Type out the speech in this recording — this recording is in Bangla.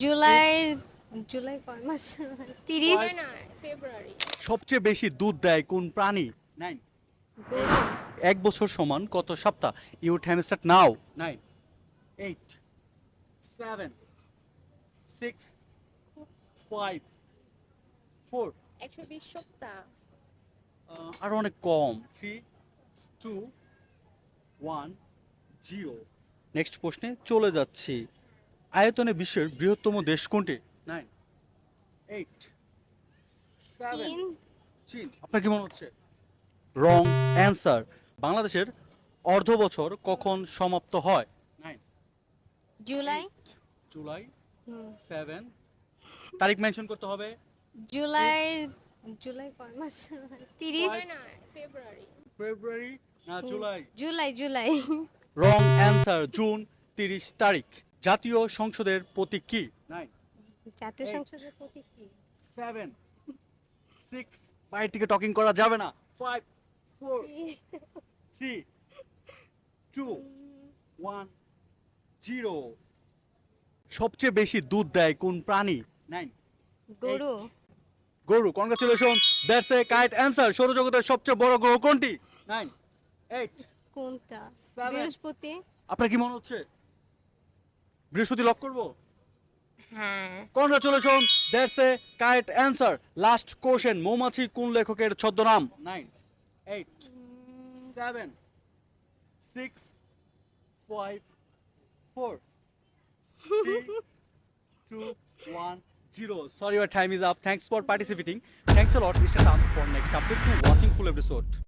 জুলাই জুলাই কয় মাস 30 না ফেব্রুয়ারি। সবচেয়ে বেশি দুধ দেয় কোন প্রাণী? 9 গরু। এক বছর সমান কত সপ্তাহ? You time start now. 9 8 7 6 5 4 120 সপ্তাহ। আর অনেক কম। 3 2 1 0। নেক্সট প্রশ্নে চলে যাচ্ছি। আয়তনে বিশ্বের বৃহত্তম দেশ কোনটি? 9 8 7 চীন। চীন। আপনার কি মনে হচ্ছে? Wrong answer. বাংলাদেশের অর্ধ বছর কখন সমাপ্ত হয়? 9 জুলাই। জুলাই। হুম। 7 তারিখ মেনশন করতে হবে। জুলাই জুলাই কয় মাস 30 না ফেব্রুয়ারি। ফেব্রুয়ারি না July? July July wrong answer. June 30 তারিখ। জাতীয় সংসদের প্রতীক কি? 9 জাতীয় 8 সংসদের প্রতীক কি? 7 6 বাইরে থেকে টকিং করা যাবে না। 5 4 3 2 1 0। সবচেয়ে বেশি দুধ দেয় কোন প্রাণী? 9 গরু। গরু। Congratulation, that's a correct answer. সৌরজগতের সবচেয়ে বড় গ্রহ কোনটি? 9 8 কোনটা? 7 বৃহস্পতি। আপনার কি মনে হচ্ছে? বৃহস্পতি লক করব? হ্যাঁ। Congratulation, that's a correct answer. Last question, মৌমাছি কোন লেখকের ছদ্মনাম? 9 8 7 6 5 4 3 2 1 0. Sorry, your time is up. Thanks for participating. Thanks a lot, Mr. Tam, for next update to watching full episode.